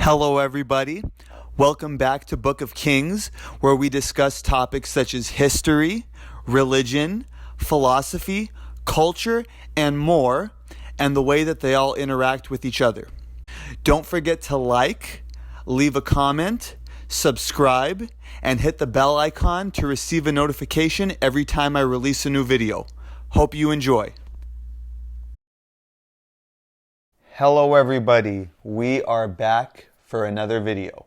Hello, everybody. Welcome back to Book of Kings, where we discuss topics such as history, religion, philosophy, culture, and more, and the way that they all interact with each other. Don't forget to like, leave a comment, subscribe, and hit the bell icon to receive a notification every time I release a new video. Hope you enjoy. Hello everybody, we are back for another video.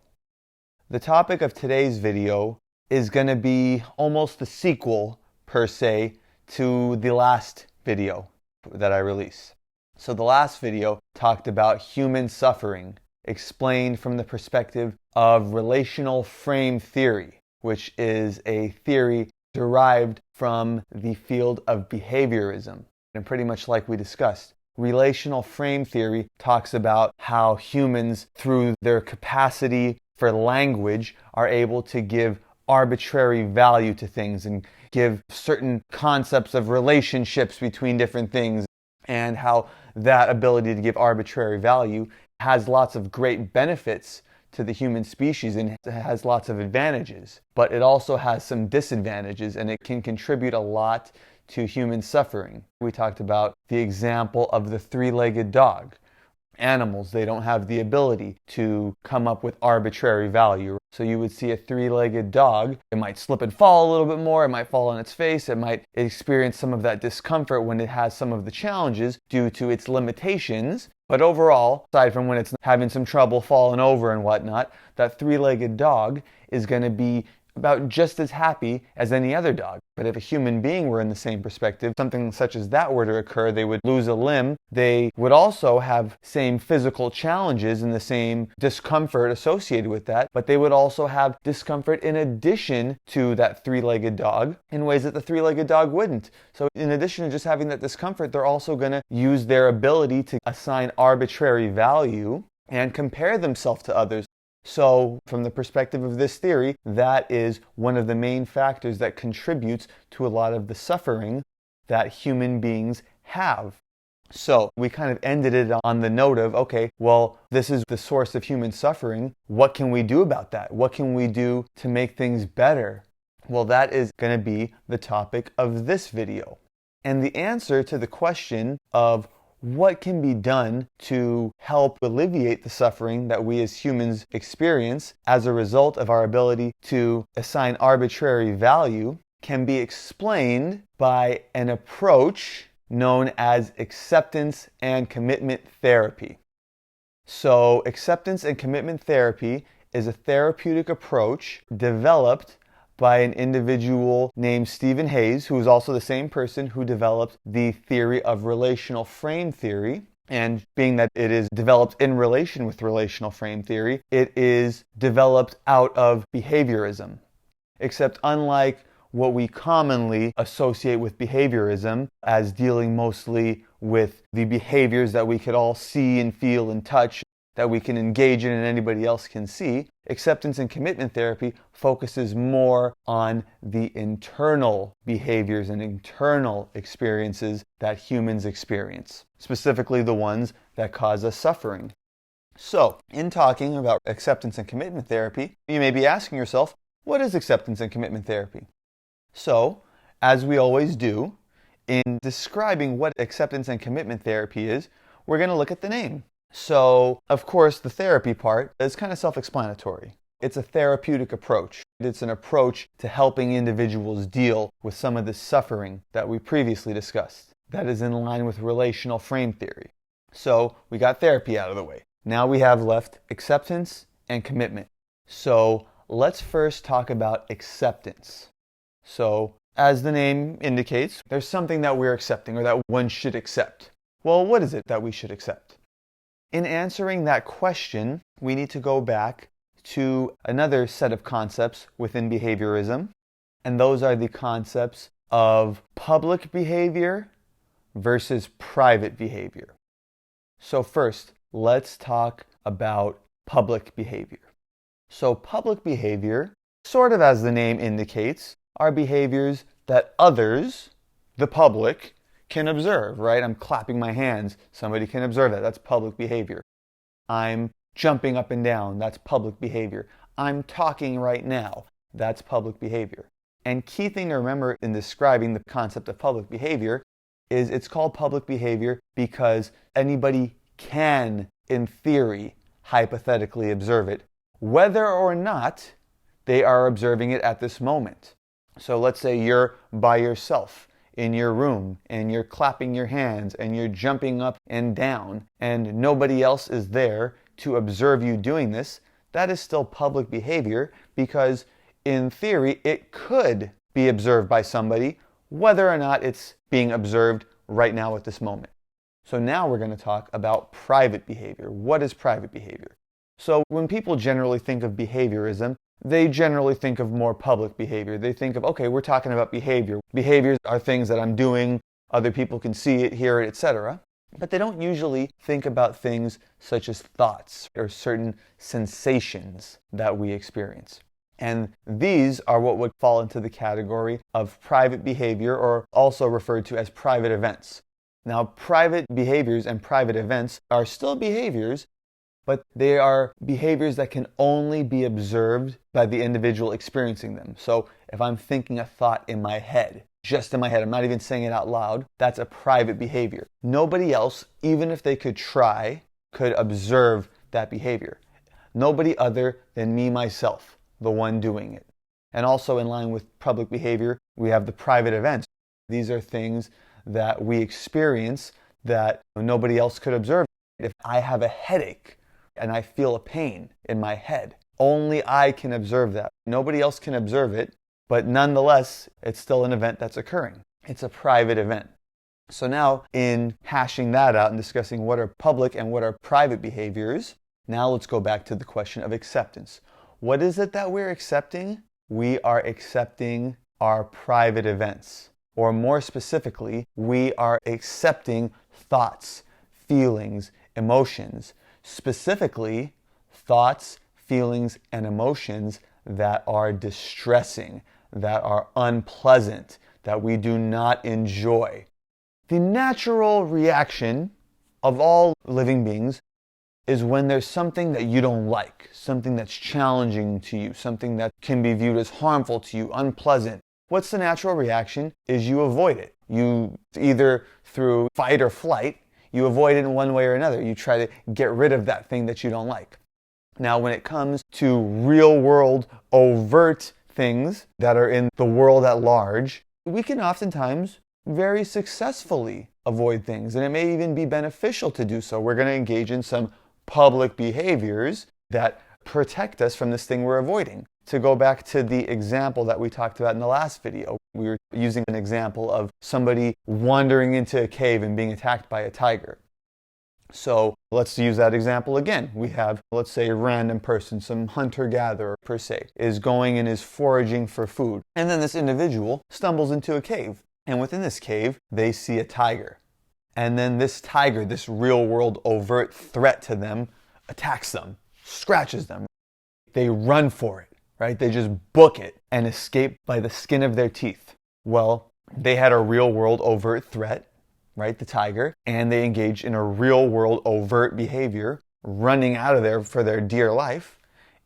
The topic of today's video is going to be almost a sequel, per se, to the last video that I released. So the last video talked about human suffering, explained from the perspective of relational frame theory, which is a theory derived from the field of behaviorism. And pretty much like we discussed, relational frame theory talks about how humans, through their capacity for language, are able to give arbitrary value to things and give certain concepts of relationships between different things, and how that ability to give arbitrary value has lots of great benefits to the human species and has lots of advantages. But it also has some disadvantages, and it can contribute a lot to human suffering. We talked about the example of the three-legged dog. Animals, they don't have the ability to come up with arbitrary value. So you would see a three-legged dog, it might slip and fall a little bit more, it might fall on its face, it might experience some of that discomfort when it has some of the challenges due to its limitations. But overall, aside from when it's having some trouble falling over and whatnot, that three-legged dog is going to be about just as happy as any other dog. But if a human being were in the same perspective, something such as that were to occur, they would lose a limb. They would also have same physical challenges and the same discomfort associated with that, but they would also have discomfort in addition to that three-legged dog in ways that the three-legged dog wouldn't. So in addition to just having that discomfort, they're also going to use their ability to assign arbitrary value and compare themselves to others. So, from the perspective of this theory, that is one of the main factors that contributes to a lot of the suffering that human beings have. So, we kind of ended it on the note of, okay, well, this is the source of human suffering. What can we do about that? What can we do to make things better? Well, that is going to be the topic of this video. And the answer to the question of what can be done to help alleviate the suffering that we as humans experience as a result of our ability to assign arbitrary value can be explained by an approach known as acceptance and commitment therapy. So, acceptance and commitment therapy is a therapeutic approach developed by an individual named Stephen Hayes, who is also the same person who developed the theory of relational frame theory. And being that it is developed in relation with relational frame theory, it is developed out of behaviorism. Except unlike what we commonly associate with behaviorism as dealing mostly with the behaviors that we could all see and feel and touch, that we can engage in and anybody else can see, acceptance and commitment therapy focuses more on the internal behaviors and internal experiences that humans experience, specifically the ones that cause us suffering. So, in talking about acceptance and commitment therapy, you may be asking yourself, what is acceptance and commitment therapy? So, as we always do, in describing what acceptance and commitment therapy is, we're going to look at the name. So, of course, the therapy part is kind of self-explanatory. It's a therapeutic approach. It's an approach to helping individuals deal with some of the suffering that we previously discussed. That is in line with relational frame theory. So, we got therapy out of the way. Now we have left acceptance and commitment. So, let's first talk about acceptance. So, as the name indicates, there's something that we're accepting or that one should accept. Well, what is it that we should accept? In answering that question, we need to go back to another set of concepts within behaviorism, and those are the concepts of public behavior versus private behavior. So first, let's talk about public behavior. So public behavior, sort of as the name indicates, are behaviors that others, the public, can observe, right? I'm clapping my hands. Somebody can observe that. That's public behavior. I'm jumping up and down, that's public behavior. I'm talking right now, that's public behavior. And key thing to remember in describing the concept of public behavior is it's called public behavior because anybody can, in theory, hypothetically observe it, whether or not they are observing it at this moment. So let's say you're by yourself in your room and you're clapping your hands and you're jumping up and down and nobody else is there to observe you doing this. That is still public behavior because in theory it could be observed by somebody whether or not it's being observed right now at this moment. So now we're going to talk about private behavior. What is private behavior? So when people generally think of behaviorism, they generally think of more public behavior. They think of, okay, we're talking about behavior. Behaviors are things that I'm doing, other people can see it, hear it, etc. But they don't usually think about things such as thoughts or certain sensations that we experience. And these are what would fall into the category of private behavior, or also referred to as private events. Now, private behaviors and private events are still behaviors, but they are behaviors that can only be observed by the individual experiencing them. So if I'm thinking a thought in my head, just in my head, I'm not even saying it out loud, that's a private behavior. Nobody else, even if they could try, could observe that behavior. Nobody other than me, myself, the one doing it. And also in line with public behavior, we have the private events. These are things that we experience that nobody else could observe. If I have a headache, and I feel a pain in my head, only I can observe that. Nobody else can observe it, but nonetheless, it's still an event that's occurring. It's a private event. So now, in hashing that out and discussing what are public and what are private behaviors, now let's go back to the question of acceptance. What is it that we're accepting? We are accepting our private events. Or more specifically, we are accepting thoughts, feelings, emotions. Specifically, thoughts, feelings, and emotions that are distressing, that are unpleasant, that we do not enjoy. The natural reaction of all living beings is when there's something that you don't like, something that's challenging to you, something that can be viewed as harmful to you, unpleasant. What's the natural reaction? Is you avoid it. You either through fight or flight, you avoid it in one way or another. You try to get rid of that thing that you don't like. Now, when it comes to real world, overt things that are in the world at large, we can oftentimes very successfully avoid things, and it may even be beneficial to do so. We're going to engage in some public behaviors that protect us from this thing we're avoiding. To go back to the example that we talked about in the last video, we were using an example of somebody wandering into a cave and being attacked by a tiger. So let's use that example again. We have, let's say, a random person, some hunter-gatherer per se, is going and is foraging for food. And then this individual stumbles into a cave. And within this cave, they see a tiger. And then this tiger, this real-world overt threat to them, attacks them, scratches them. They run for it. Right? They just book it and escape by the skin of their teeth. Well, they had a real-world overt threat, right? The tiger, and they engaged in a real-world overt behavior, running out of there for their dear life,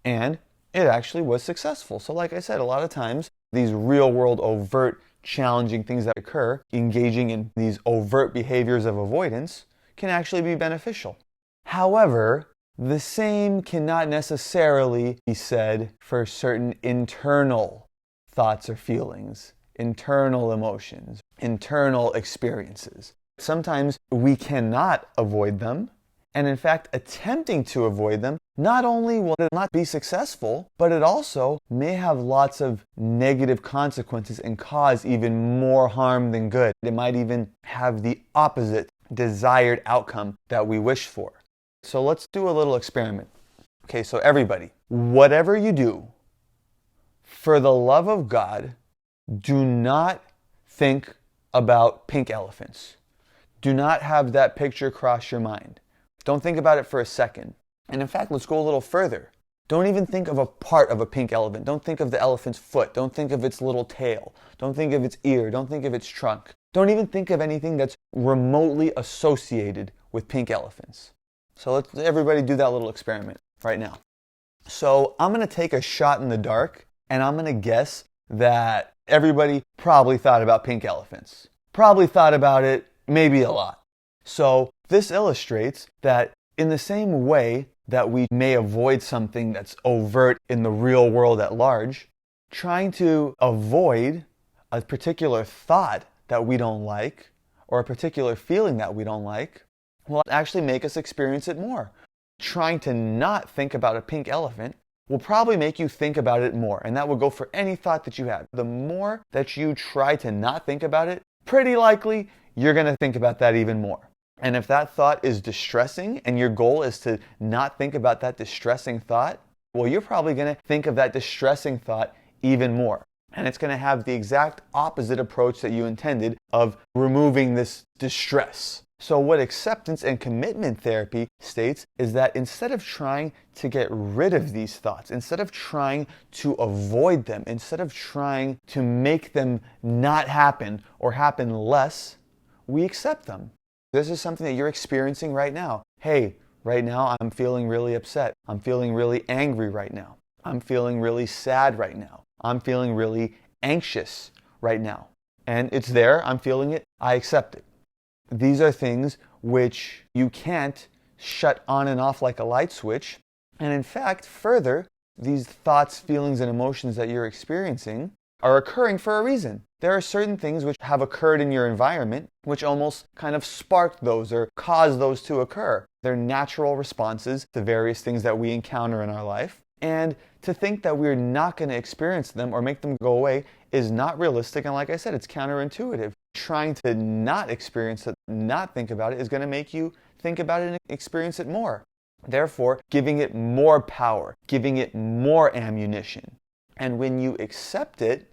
and it actually was successful. So like I said, a lot of times, these real-world overt challenging things that occur, engaging in these overt behaviors of avoidance, can actually be beneficial. However, the same cannot necessarily be said for certain internal thoughts or feelings, internal emotions, internal experiences. Sometimes we cannot avoid them, and in fact, attempting to avoid them, not only will it not be successful, but it also may have lots of negative consequences and cause even more harm than good. It might even have the opposite desired outcome that we wish for. So let's do a little experiment. Okay, so everybody, whatever you do, for the love of God, do not think about pink elephants. Do not have that picture cross your mind. Don't think about it for a second. And in fact, let's go a little further. Don't even think of a part of a pink elephant. Don't think of the elephant's foot. Don't think of its little tail. Don't think of its ear. Don't think of its trunk. Don't even think of anything that's remotely associated with pink elephants. So let's everybody do that little experiment right now. So I'm going to take a shot in the dark, and I'm going to guess that everybody probably thought about pink elephants. Probably thought about it maybe a lot. So this illustrates that in the same way that we may avoid something that's overt in the real world at large, trying to avoid a particular thought that we don't like or a particular feeling that we don't like will actually make us experience it more. Trying to not think about a pink elephant will probably make you think about it more, and that will go for any thought that you have. The more that you try to not think about it, pretty likely you're going to think about that even more. And if that thought is distressing and your goal is to not think about that distressing thought, well, you're probably going to think of that distressing thought even more. And it's going to have the exact opposite approach that you intended of removing this distress. So what acceptance and commitment therapy states is that instead of trying to get rid of these thoughts, instead of trying to avoid them, instead of trying to make them not happen or happen less, we accept them. This is something that you're experiencing right now. Hey, right now I'm feeling really upset. I'm feeling really angry right now. I'm feeling really sad right now. I'm feeling really anxious right now. And it's there, I'm feeling it, I accept it. These are things which you can't shut on and off like a light switch. And in fact, further, these thoughts, feelings, and emotions that you're experiencing are occurring for a reason. There are certain things which have occurred in your environment which almost kind of sparked those or caused those to occur. They're natural responses to various things that we encounter in our life. And to think that we're not going to experience them or make them go away is not realistic. And like I said, it's counterintuitive. Trying to not experience it, not think about it, is going to make you think about it and experience it more. Therefore, giving it more power, giving it more ammunition. And when you accept it,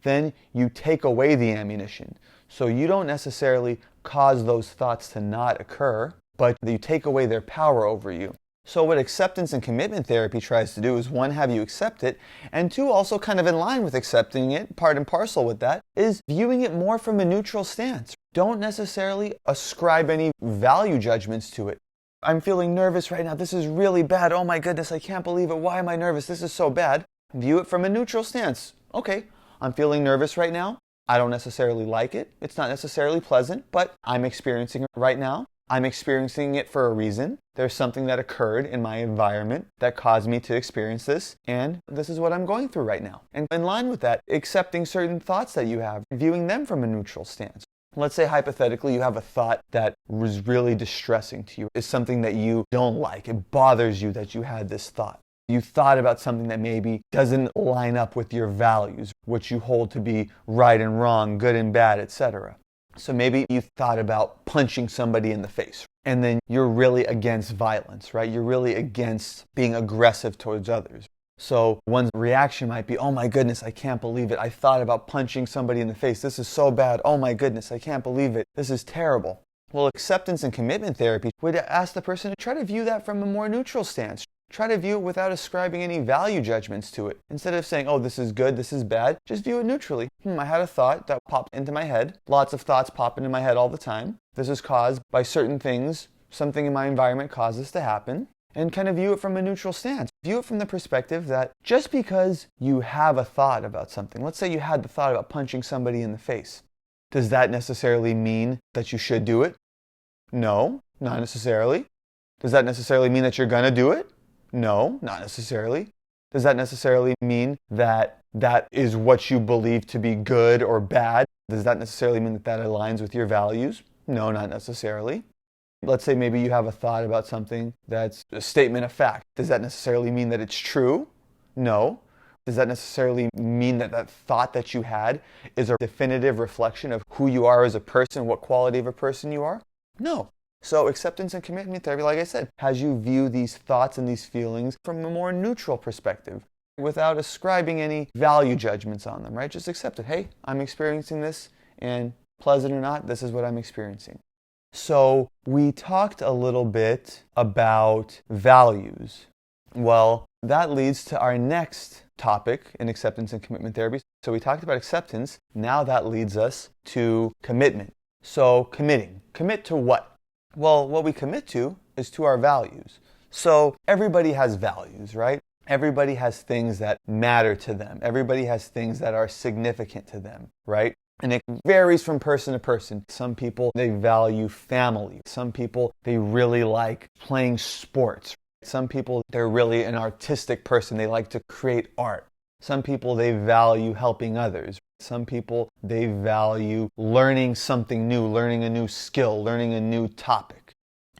then you take away the ammunition. So you don't necessarily cause those thoughts to not occur, but you take away their power over you. So what acceptance and commitment therapy tries to do is, one, have you accept it, and two, also kind of in line with accepting it, part and parcel with that, is viewing it more from a neutral stance. Don't necessarily ascribe any value judgments to it. I'm feeling nervous right now. This is really bad. Oh my goodness, I can't believe it. Why am I nervous? This is so bad. View it from a neutral stance. Okay, I'm feeling nervous right now. I don't necessarily like it. It's not necessarily pleasant, but I'm experiencing it right now. I'm experiencing it for a reason. There's something that occurred in my environment that caused me to experience this, and this is what I'm going through right now. And in line with that, accepting certain thoughts that you have, viewing them from a neutral stance. Let's say hypothetically you have a thought that was really distressing to you. It's something that you don't like. It bothers you that you had this thought. You thought about something that maybe doesn't line up with your values, what you hold to be right and wrong, good and bad, etc. So maybe you thought about punching somebody in the face, and then you're really against violence, right? You're really against being aggressive towards others. So one's reaction might be, oh my goodness, I can't believe it. I thought about punching somebody in the face. This is so bad. Oh my goodness, I can't believe it. This is terrible. Well, acceptance and commitment therapy would ask the person to try to view that from a more neutral stance. Try to view it without ascribing any value judgments to it. Instead of saying, oh, this is good, this is bad, just view it neutrally. I had a thought that popped into my head. Lots of thoughts pop into my head all the time. This is caused by certain things. Something in my environment caused this to happen. And kind of view it from a neutral stance. View it from the perspective that just because you have a thought about something, let's say you had the thought about punching somebody in the face, does that necessarily mean that you should do it? No, not necessarily. Does that necessarily mean that you're going to do it? No, not necessarily. Does that necessarily mean that that is what you believe to be good or bad? Does that necessarily mean that that aligns with your values? No, not necessarily. Let's say maybe you have a thought about something that's a statement of fact. Does that necessarily mean that it's true? No. Does that necessarily mean that that thought that you had is a definitive reflection of who you are as a person, what quality of a person you are? No. So acceptance and commitment therapy, like I said, has you view these thoughts and these feelings from a more neutral perspective without ascribing any value judgments on them, right? Just accept it. Hey, I'm experiencing this, and pleasant or not, this is what I'm experiencing. So we talked a little bit about values. Well, that leads to our next topic in acceptance and commitment therapy. So we talked about acceptance. Now that leads us to commitment. So committing. Commit to what? Well, what we commit to is to our values. So everybody has values, right? Everybody has things that matter to them. Everybody has things that are significant to them, right? And it varies from person to person. Some people, they value family. Some people, they really like playing sports. Some people, they're really an artistic person. They like to create art. Some people, they value helping others. Some people, they value learning something new, learning a new skill, learning a new topic.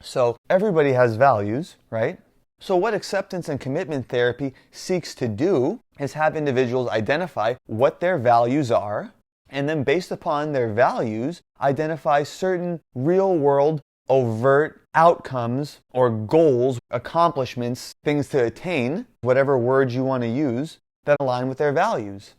So everybody has values, right? So what acceptance and commitment therapy seeks to do is have individuals identify what their values are, and then based upon their values, identify certain real-world, overt outcomes or goals, accomplishments, things to attain, whatever words you want to use, that align with their values.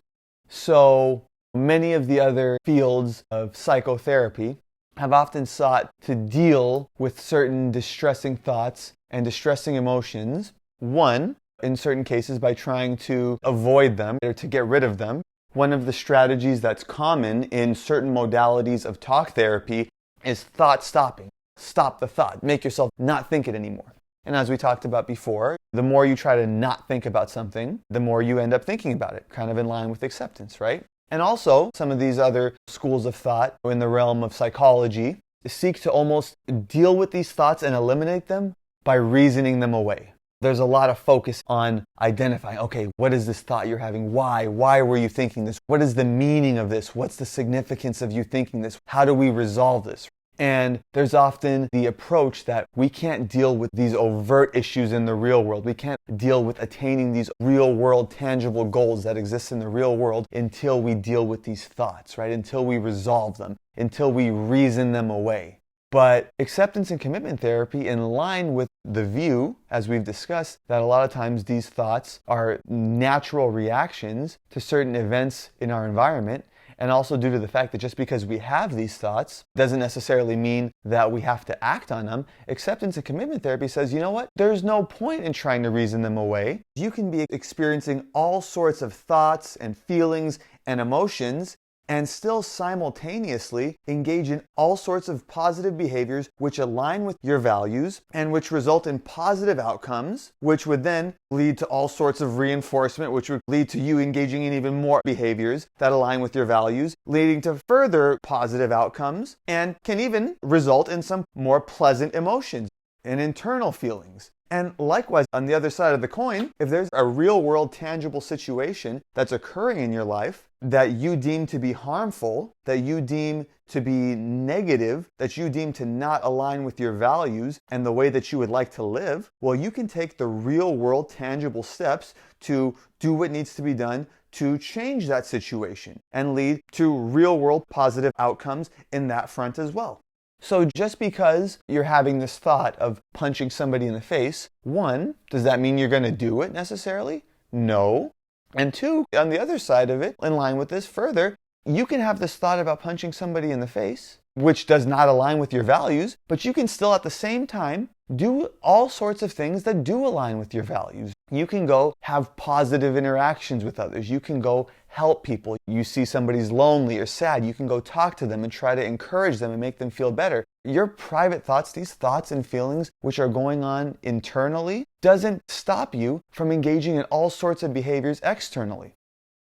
So many of the other fields of psychotherapy have often sought to deal with certain distressing thoughts and distressing emotions. One, in certain cases, by trying to avoid them or to get rid of them. One of the strategies that's common in certain modalities of talk therapy is thought stopping. Stop the thought. Make yourself not think it anymore. And as we talked about before, the more you try to not think about something, the more you end up thinking about it, kind of in line with acceptance, right? And also, some of these other schools of thought in the realm of psychology seek to almost deal with these thoughts and eliminate them by reasoning them away. There's a lot of focus on identifying, okay, what is this thought you're having? Why? Why were you thinking this? What is the meaning of this? What's the significance of you thinking this? How do we resolve this? And there's often the approach that we can't deal with these overt issues in the real world. We can't deal with attaining these real world tangible goals that exist in the real world until we deal with these thoughts, right? Until we resolve them, until we reason them away. But acceptance and commitment therapy, in line with the view, as we've discussed, that a lot of times these thoughts are natural reactions to certain events in our environment, and also due to the fact that just because we have these thoughts doesn't necessarily mean that we have to act on them. Acceptance and commitment therapy says, you know what? There's no point in trying to reason them away. You can be experiencing all sorts of thoughts and feelings and emotions and still simultaneously engage in all sorts of positive behaviors which align with your values and which result in positive outcomes, which would then lead to all sorts of reinforcement, which would lead to you engaging in even more behaviors that align with your values, leading to further positive outcomes, and can even result in some more pleasant emotions and internal feelings. And likewise, on the other side of the coin, if there's a real-world tangible situation that's occurring in your life that you deem to be harmful, that you deem to be negative, that you deem to not align with your values and the way that you would like to live, well, you can take the real-world tangible steps to do what needs to be done to change that situation and lead to real-world positive outcomes in that front as well. So just because you're having this thought of punching somebody in the face, one, does that mean you're going to do it necessarily? No. And two, on the other side of it, in line with this further, you can have this thought about punching somebody in the face, which does not align with your values, but you can still at the same time do all sorts of things that do align with your values. You can go have positive interactions with others. You can go help people. You see somebody's lonely or sad, you can go talk to them and try to encourage them and make them feel better. Your private thoughts, these thoughts and feelings which are going on internally, doesn't stop you from engaging in all sorts of behaviors externally.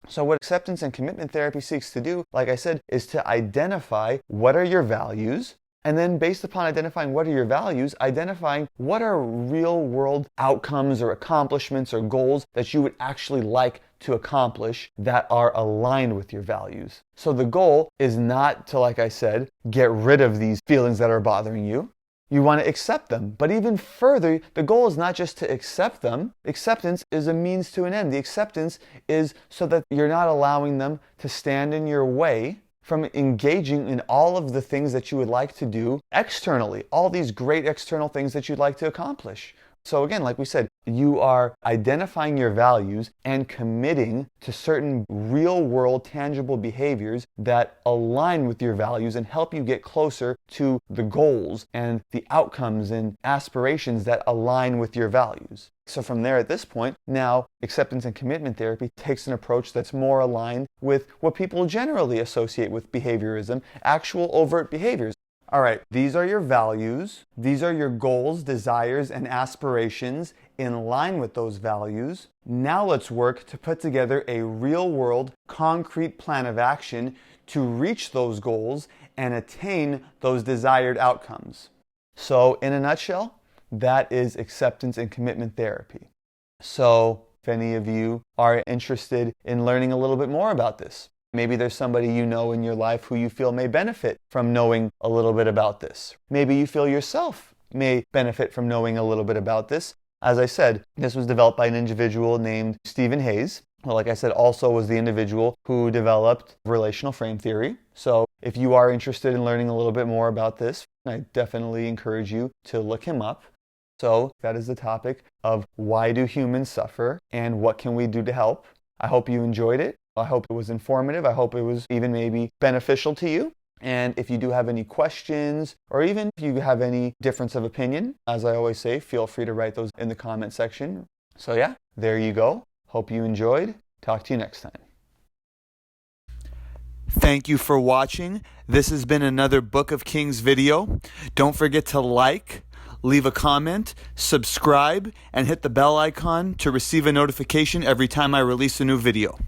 So what acceptance and commitment therapy seeks to do, like I said, is to identify what are your values, and then based upon identifying what are your values, identifying what are real world outcomes or accomplishments or goals that you would actually like to accomplish that are aligned with your values. So the goal is not to, like I said, get rid of these feelings that are bothering you. You want to accept them. But even further, the goal is not just to accept them. Acceptance is a means to an end. The acceptance is so that you're not allowing them to stand in your way from engaging in all of the things that you would like to do externally, all these great external things that you'd like to accomplish. So again, like we said, you are identifying your values and committing to certain real-world tangible behaviors that align with your values and help you get closer to the goals and the outcomes and aspirations that align with your values. So from there, at this point, now acceptance and commitment therapy takes an approach that's more aligned with what people generally associate with behaviorism, actual overt behaviors. All right, these are your values. These are your goals, desires, and aspirations in line with those values. Now let's work to put together a real-world, concrete plan of action to reach those goals and attain those desired outcomes. So, in a nutshell, that is acceptance and commitment therapy. So, if any of you are interested in learning a little bit more about this, maybe there's somebody you know in your life who you feel may benefit from knowing a little bit about this. Maybe you feel yourself may benefit from knowing a little bit about this. As I said, this was developed by an individual named Stephen Hayes. Well, like I said, also was the individual who developed relational frame theory. So if you are interested in learning a little bit more about this, I definitely encourage you to look him up. So that is the topic of why do humans suffer and what can we do to help. I hope you enjoyed it. I hope it was informative. I hope it was even maybe beneficial to you. And if you do have any questions, or even if you have any difference of opinion, as I always say, feel free to write those in the comment section. So yeah, there you go. Hope you enjoyed. Talk to you next time. Thank you for watching. This has been another Book of Kings video. Don't forget to like, leave a comment, subscribe, and hit the bell icon to receive a notification every time I release a new video.